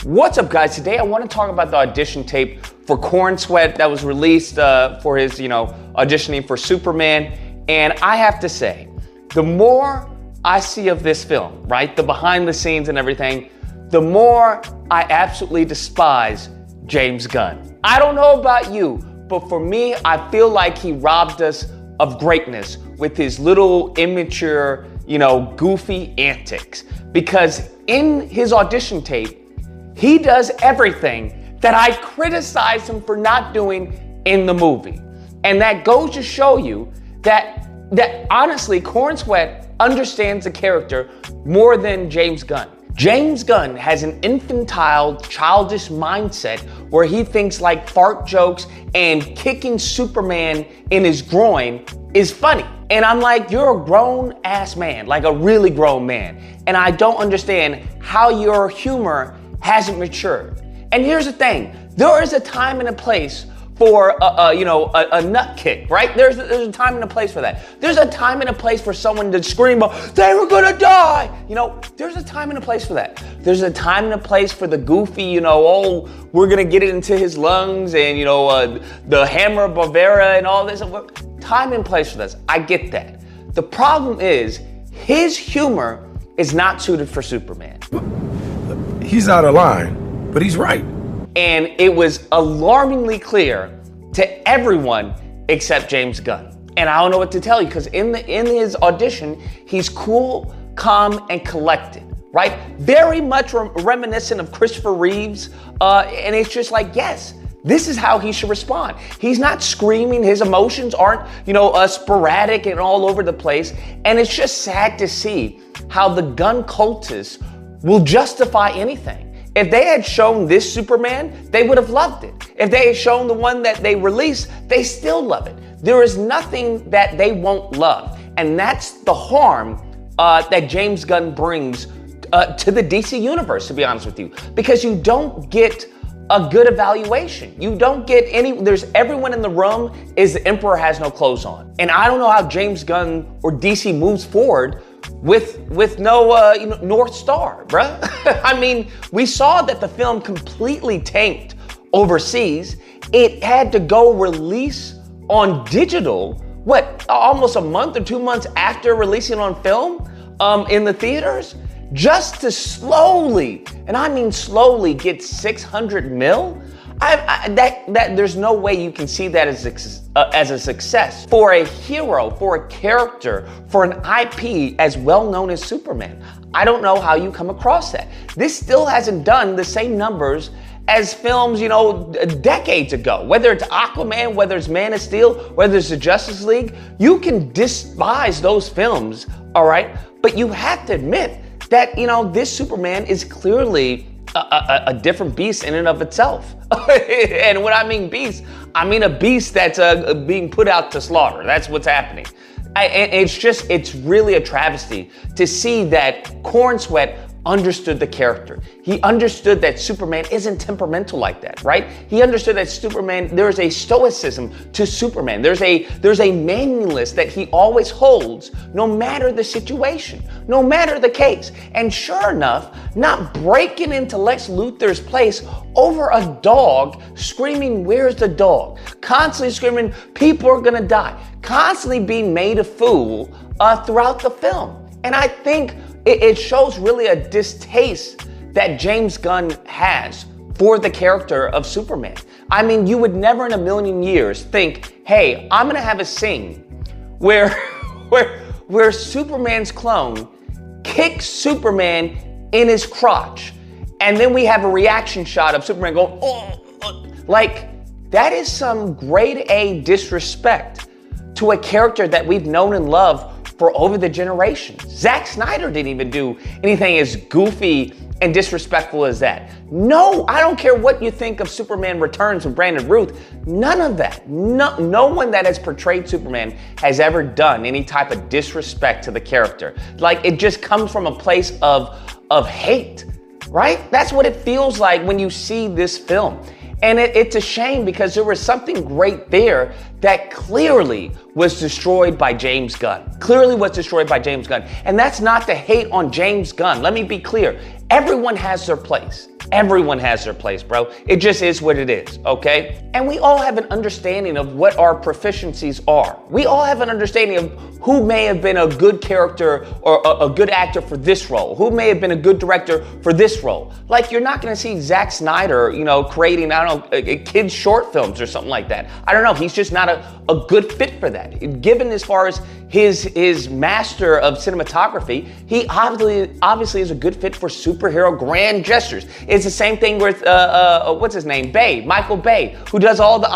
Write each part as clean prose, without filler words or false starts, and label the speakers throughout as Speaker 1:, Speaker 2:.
Speaker 1: What's up, guys? Today I want to talk about the audition tape for Corn Sweat that was released for his, auditioning for Superman. And I have to say, the more I see of this film, right, the behind the scenes and everything, the more I absolutely despise James Gunn. I don't know about you, but for me, I feel like he robbed us of greatness with his little immature, goofy antics. Because in his audition tape, he does everything that I criticized him for not doing in the movie. And that goes to show you that honestly, Corn Sweat understands the character more than James Gunn. James Gunn has an infantile, childish mindset where he thinks like fart jokes and kicking Superman in his groin is funny. And I'm like, you're a grown ass man, like a really grown man. And I don't understand how your humor hasn't matured. And here's the thing, there is a time and a place for a nut kick, right? There's a time and a place for that. There's a time and a place for someone to scream, they were gonna die. There's a time and a place for that. There's a time and a place for the goofy, we're gonna get it into his lungs and, the hammer of Bavaria and all this. Time and place for this. I get that. The problem is his humor is not suited for Superman.
Speaker 2: He's out of line, but he's right.
Speaker 1: And it was alarmingly clear to everyone except James Gunn. And I don't know what to tell you, because in his audition, he's cool, calm, and collected, right? Very much reminiscent of Christopher Reeves. And it's just like, yes, this is how he should respond. He's not screaming. His emotions aren't, sporadic and all over the place. And it's just sad to see how the Gunn cultists will justify anything. If they had shown this Superman, they would have loved it. If they had shown the one that they released, they still love it. There is nothing that they won't love. And that's the harm that James Gunn brings to the DC universe, to be honest with you. Because you don't get a good evaluation. You don't get everyone in the room is the Emperor has no clothes on. And I don't know how James Gunn or DC moves forward with no North Star, bruh. I mean, we saw that the film completely tanked overseas. It had to go release on digital, almost a month or 2 months after releasing on film in the theaters, just to slowly, and I mean slowly, get 600 mil. There's no way you can see that as a success for a hero, for a character, for an IP as well known as Superman. I don't know how you come across that. This still hasn't done the same numbers as films, decades ago. Whether it's Aquaman, whether it's Man of Steel, whether it's the Justice League, you can despise those films, all right? But you have to admit that, this Superman is clearly a different beast in and of itself. And when I mean beast, I mean a beast that's being put out to slaughter. That's what's happening. It's really a travesty to see that Corn Sweat understood the character. He understood that Superman isn't temperamental like that, right? He understood that Superman, there's a stoicism to Superman. There's a manliness that he always holds no matter the situation, no matter the case. And sure enough, not breaking into Lex Luthor's place over a dog, screaming, "Where's the dog?" Constantly screaming, "People are gonna die." Constantly being made a fool throughout the film. And I think it shows really a distaste that James Gunn has for the character of Superman. I mean, you would never in a million years think, hey, I'm gonna have a scene where Superman's clone kicks Superman in his crotch, and then we have a reaction shot of Superman going, oh. Like, that is some grade A disrespect to a character that we've known and loved for over the generations. Zack Snyder didn't even do anything as goofy and disrespectful as that. No, I don't care what you think of Superman Returns with Brandon Routh. None of that. No one that has portrayed Superman has ever done any type of disrespect to the character. Like, it just comes from a place of hate, right? That's what it feels like when you see this film. And it's a shame because there was something great there that clearly was destroyed by James Gunn. Clearly was destroyed by James Gunn. And that's not to hate on James Gunn. Let me be clear. Everyone has their place. Everyone has their place, bro. It just is what it is, okay? And we all have an understanding of what our proficiencies are. We all have an understanding of who may have been a good character or a good actor for this role, who may have been a good director for this role. Like, you're not gonna see Zack Snyder, creating, I don't know, kids' short films or something like that. I don't know, he's just not a good fit for that. Given as far as his master of cinematography, he obviously is a good fit for superhero grand gestures. It's the same thing with, what's his name? Michael Bay, who does all the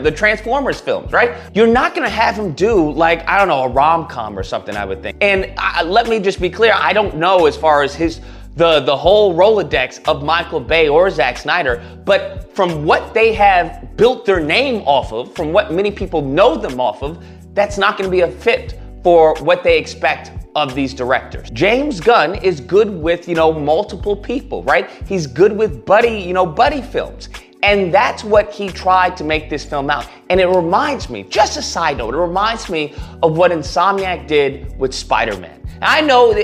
Speaker 1: the Transformers films, right? You're not gonna have him do, like, I don't know, a rom-com or something, I would think. And let me just be clear, I don't know as far as the whole Rolodex of Michael Bay or Zack Snyder, but from what they have built their name off of, from what many people know them off of, that's not gonna be a fit for what they expect of these directors. James Gunn is good with, multiple people, right? He's good with buddy films. And that's what he tried to make this film out. And it reminds me, just a side note, it reminds me of what Insomniac did with Spider-Man. And I know,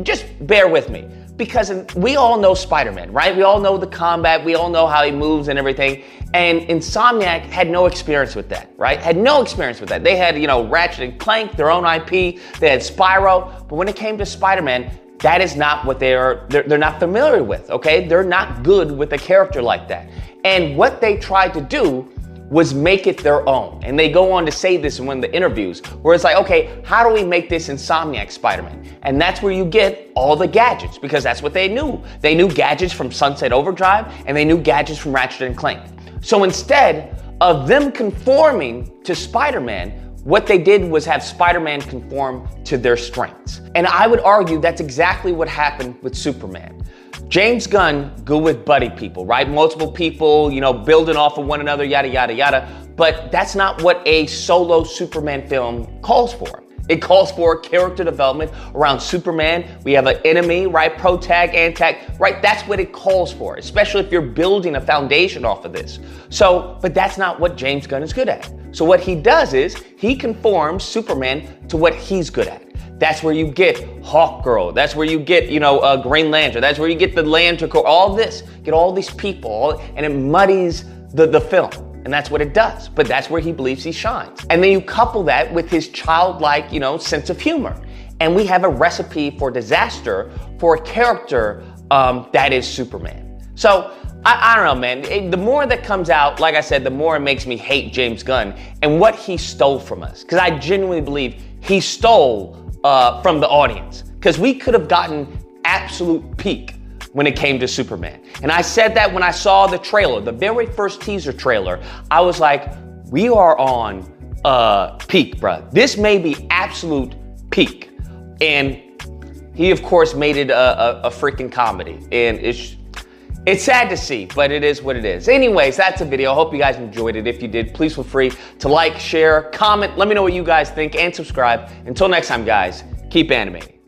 Speaker 1: just bear with me, because we all know Spider-Man, right? We all know the combat, we all know how he moves and everything. And Insomniac had no experience with that, right? Had no experience with that. They had, Ratchet and Clank, their own IP, they had Spyro, but when it came to Spider-Man, that is not what they're not familiar with, okay? They're not good with a character like that. And what they tried to do was make it their own. And they go on to say this in one of the interviews, where it's like, okay, how do we make this Insomniac Spider-Man? And that's where you get all the gadgets, because that's what they knew. They knew gadgets from Sunset Overdrive, and they knew gadgets from Ratchet and Clank. So instead of them conforming to Spider-Man, what they did was have Spider-Man conform to their strengths. And I would argue that's exactly what happened with Superman. James Gunn, good with buddy people, right? Multiple people, building off of one another, yada, yada, yada. But that's not what a solo Superman film calls for. It calls for character development around Superman. We have an enemy, right? Protag, antag, right? That's what it calls for, especially if you're building a foundation off of this. But that's not what James Gunn is good at. So what he does is he conforms Superman to what he's good at. That's where you get Hawkgirl. That's where you get, Green Lantern. That's where you get the Lantern Corps. All this, get all these people, and it muddies the film. And that's what it does. But that's where he believes he shines. And then you couple that with his childlike, sense of humor. And we have a recipe for disaster for a character that is Superman. So I don't know, man. The more that comes out, like I said, the more it makes me hate James Gunn and what he stole from us. Because I genuinely believe he stole from the audience. Because we could have gotten absolute peak when it came to Superman. And I said that when I saw the trailer, the very first teaser trailer, I was like, we are on peak, bruh. This may be absolute peak. And he, of course, made it a freaking comedy. And it's sad to see, but it is what it is. Anyways, that's a video. I hope you guys enjoyed it. If you did, please feel free to like, share, comment. Let me know what you guys think and subscribe. Until next time, guys, keep animating.